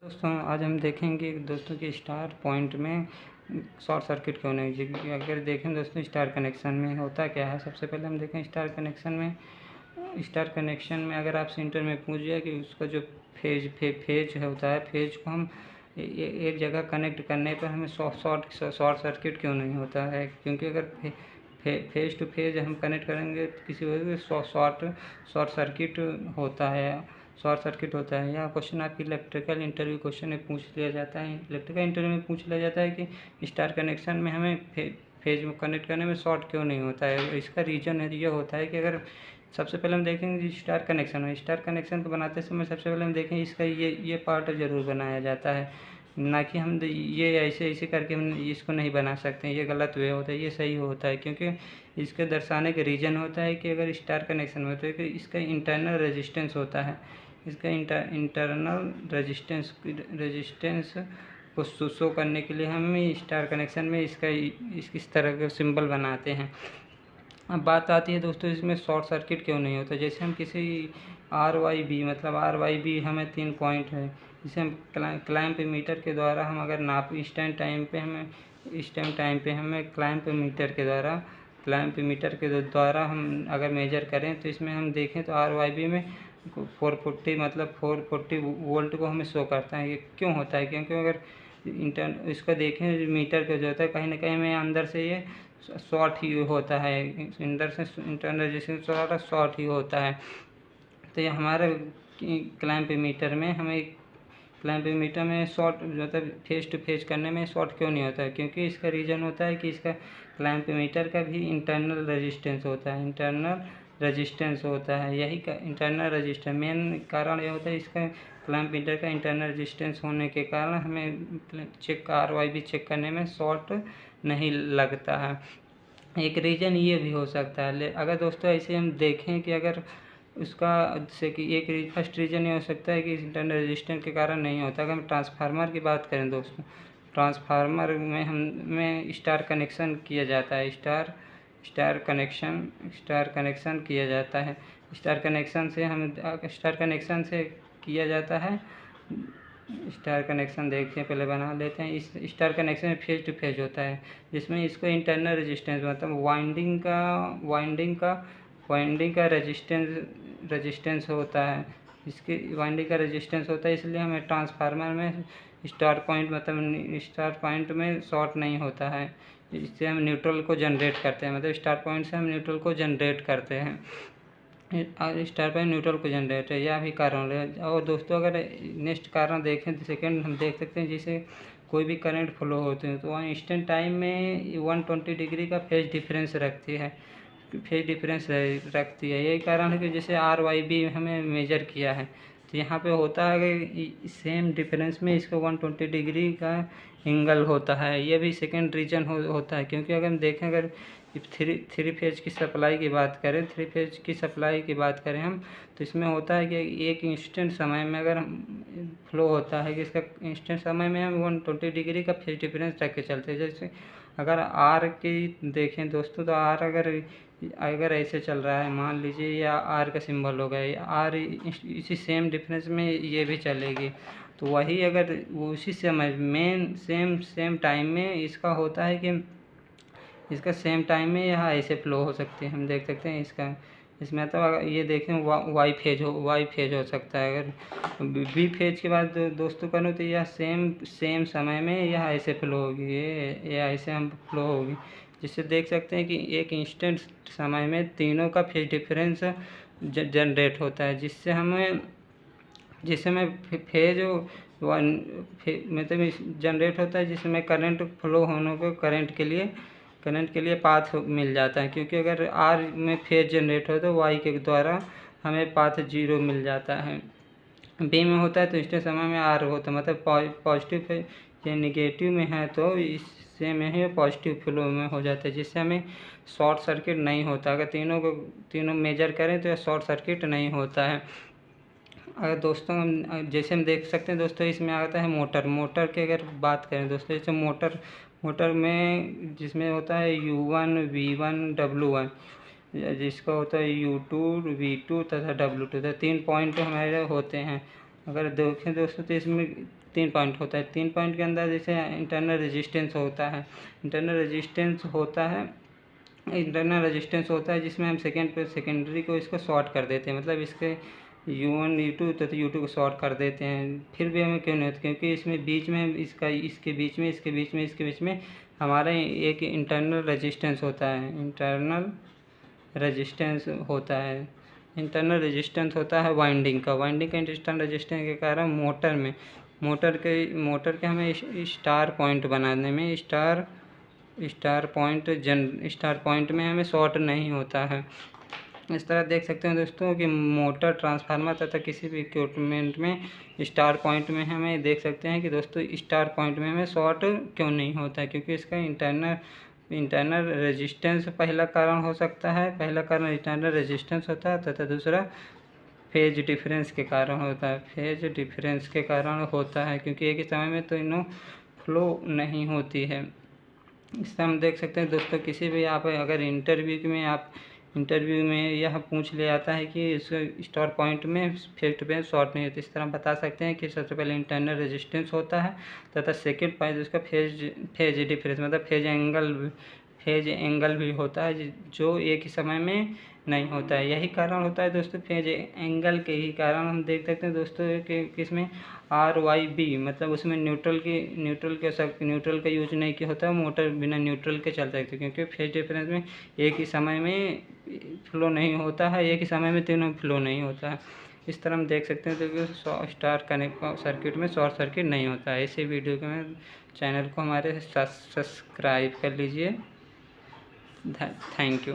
दोस्तों आज हम देखेंगे दोस्तों कि स्टार पॉइंट में शॉर्ट सर्किट क्यों नहीं। जी अगर देखें दोस्तों स्टार कनेक्शन में होता क्या है। सबसे पहले हम देखें स्टार कनेक्शन में अगर आपसे इंटर में पूछ जाए कि उसका जो फेज होता है, फेज को हम एक जगह कनेक्ट करने पर हमें शॉर्ट सर्किट क्यों नहीं होता है। क्योंकि अगर फेज टू फेज हम कनेक्ट करेंगे तो किसी वजह से शॉर्ट सर्किट होता है। या क्वेश्चन आपकी इलेक्ट्रिकल इंटरव्यू क्वेश्चन में पूछ लिया जाता है। इलेक्ट्रिकल इंटरव्यू में पूछ लिया जाता है कि स्टार कनेक्शन में हमें फेज में कनेक्ट करने में शॉर्ट क्यों नहीं होता है। इसका रीज़न है ये होता है कि अगर सबसे पहले हम देखेंगे स्टार कनेक्शन को बनाते समय सबसे पहले हम देखें इसका ये पार्ट ज़रूर बनाया जाता है, ना कि हम ये ऐसे करके हम इसको नहीं बना सकते हैं। ये गलत वे होता है, ये सही होता है। क्योंकि इसके दर्शाने का रीज़न होता है कि अगर स्टार कनेक्शन में होता है कि इसका इंटरनल रेजिस्टेंस होता है। इसका इंटरनल रेजिस्टेंस को शो करने के लिए हम स्टार कनेक्शन में इस तरह के सिंबल बनाते हैं। अब बात आती है दोस्तों इसमें शॉर्ट सर्किट क्यों नहीं होता। जैसे हम किसी RYB हमें 3 पॉइंट है, जिसे हम क्लैंप मीटर के द्वारा हम अगर नाप इस टाइम पे हमें क्लैंप मीटर के द्वारा हम अगर मेजर करें तो इसमें हम देखें तो RYB में 440 वोल्ट को हमें शो करता है। ये क्यों होता है? क्योंकि अगर इसको देखें मीटर का जो होता है कहीं ना कहीं हमें अंदर से ये शॉर्ट ही होता है, अंदर से इंटरनल रेजिस्टेंस शॉर्ट ही होता है। तो ये हमारे क्लैंप मीटर में शॉर्ट मतलब फेज टू फेज करने में शॉर्ट क्यों नहीं होता है। क्योंकि इसका रीज़न होता है कि इसका क्लैंप मीटर का भी इंटरनल रेजिस्टेंस होता है। यही का इंटरनल रेजिस्टेंस मेन कारण ये होता है। इसका क्लैंप मीटर का इंटरनल रेजिस्टेंस होने के कारण हमें RYB चेक करने में शॉर्ट नहीं लगता है। एक रीज़न ये भी हो सकता है। अगर दोस्तों ऐसे हम देखें कि अगर उसका जैसे कि फर्स्ट रीज़न ये हो सकता है कि इंटरनल रेजिस्टेंस के कारण नहीं होता। अगर हम ट्रांसफार्मर की बात करें दोस्तों, ट्रांसफार्मर में हमें स्टार कनेक्शन किया जाता है। स्टार कनेक्शन किया जाता है। स्टार कनेक्शन देखते हैं, पहले बना लेते हैं। इस स्टार कनेक्शन में फेज टू फेज होता है, जिसमें इसको इंटरनल रेजिस्टेंस मतलब वाइंडिंग का रेजिस्टेंस होता है। इसके वाइंडिंग का रेजिस्टेंस होता है, इसलिए हमें ट्रांसफार्मर में स्टार पॉइंट में शॉर्ट नहीं होता है। इससे हम न्यूट्रल को जनरेट करते हैं, मतलब स्टार पॉइंट से हम न्यूट्रल को जनरेट करते हैं। स्टार पॉइंट न्यूट्रल को जनरेट है, यह भी कारण है। और दोस्तों अगर नेक्स्ट कारण देखें तो सेकेंड हम देख सकते हैं, जैसे कोई भी करंट फ्लो होते हैं तो वहाँ इंस्टेंट टाइम में 120 डिग्री का फेज डिफरेंस रखती है। यही कारण है कि जैसे RYB हमें मेजर किया है तो यहाँ पे होता है कि सेम डिफरेंस में इसका 120 डिग्री का एंगल होता है। ये भी सेकेंड रीजन होता है। क्योंकि अगर हम देखें, अगर थ्री फेज की सप्लाई की बात करें हम, तो इसमें होता है कि एक इंस्टेंट समय में अगर फ्लो होता है कि इसका इंस्टेंट समय में हम 120 डिग्री का फेज डिफरेंस रख के चलते हैं। जैसे अगर R की देखें दोस्तों, तो R अगर ऐसे चल रहा है, मान लीजिए या R का सिंबल होगा, R इसी सेम डिफरेंस में ये भी चलेगी। तो वही अगर उसी समय सेम टाइम में इसका होता है कि इसका सेम टाइम में यह ऐसे फ्लो हो सकते हैं। हम देख सकते हैं इसमें तो अगर ये देखें वाई फेज हो सकता है। अगर बी फेज के बाद दोस्तों करूँ तो यह सेम समय में यह ऐसे फ्लो होगी, ये ऐसे हम फ्लो होगी, जिससे देख सकते हैं कि एक इंस्टेंट समय में तीनों का फेज डिफरेंस जनरेट होता है, जिससे हमें फेज मतलब जनरेट होता है, जिसमें करंट फ्लो होने को करंट के लिए पाथ मिल जाता है। क्योंकि अगर R में फेज जनरेट हो तो Y के द्वारा हमें पाथ 0 मिल जाता है। B में होता है तो इंस्टेंट समय में R होता है, मतलब पॉजिटिव या निगेटिव में है तो इससे में ही पॉजिटिव फ्लो में हो जाता है, जिससे हमें शॉर्ट सर्किट नहीं होता। अगर तीनों मेजर करें तो शॉर्ट सर्किट नहीं होता है। अगर दोस्तों जैसे हम देख सकते हैं दोस्तों, इसमें आता है मोटर की अगर बात करें दोस्तों, जैसे मोटर में जिसमें होता है U1 V1 W1, जिसका होता है U2 V2 तथा W2, तो 3 पॉइंट हमारे होते हैं। अगर देखें दोस्तों तो इसमें 3 पॉइंट होता है। 3 पॉइंट के अंदर जैसे इंटरनल रेजिस्टेंस होता है, इंटरनल रेजिस्टेंस होता है जिसमें हम सेकेंडरी को इसको शॉर्ट कर देते हैं, मतलब इसके U1 U2 तथा U2 को शॉर्ट कर देते हैं। फिर भी हमें क्यों नहीं होता, क्योंकि इसमें बीच में इसके बीच में हमारा एक इंटरनल रेजिस्टेंस होता है। इंटरनल रेजिस्टेंस होता है वाइंडिंग का इंटरनल रेजिस्टेंस के कारण मोटर के हमें स्टार पॉइंट बनाने में स्टार पॉइंट में हमें शॉर्ट नहीं होता है। इस तरह देख सकते हैं दोस्तों कि मोटर, ट्रांसफार्मर तथा किसी भी इक्विपमेंट में स्टार पॉइंट में हमें देख सकते हैं कि दोस्तों स्टार पॉइंट में हमें शॉर्ट क्यों नहीं होता है, क्योंकि इसका इंटरनल रेजिस्टेंस पहला कारण हो सकता है। पहला कारण इंटरनल रेजिस्टेंस होता है तथा दूसरा फेज डिफरेंस के कारण होता है, क्योंकि एक ही समय में तो इनों फ्लो नहीं होती है। इससे हम देख सकते हैं दोस्तों किसी भी आप अगर इंटरव्यू में यह पूछ लिया जाता है कि इस स्टार पॉइंट में फेज टू फेज शॉर्ट नहीं होती, इस तरह हम बता सकते हैं कि सबसे पहले इंटरनल रेजिस्टेंस होता है तथा सेकेंड पॉइंट उसका फेज डिफरेंस मतलब फेज एंगल भी होता है, जो एक ही समय में नहीं होता है। यही कारण होता है दोस्तों, फेज एंगल के ही कारण हम देख सकते हैं दोस्तों कि किसमें RYB मतलब उसमें न्यूट्रल का यूज नहीं किया होता है। मोटर बिना न्यूट्रल के चल सकती है, क्योंकि फेज डिफरेंस में एक ही समय में फ्लो नहीं होता है, एक ही समय में तीनों फ्लो नहीं होता है। इस तरह हम देख सकते हैं तो स्टार सर्किट में शॉर्ट सर्किट नहीं होता है। इसी वीडियो के चैनल को हमारे सब्सक्राइब कर लीजिए। Thank you.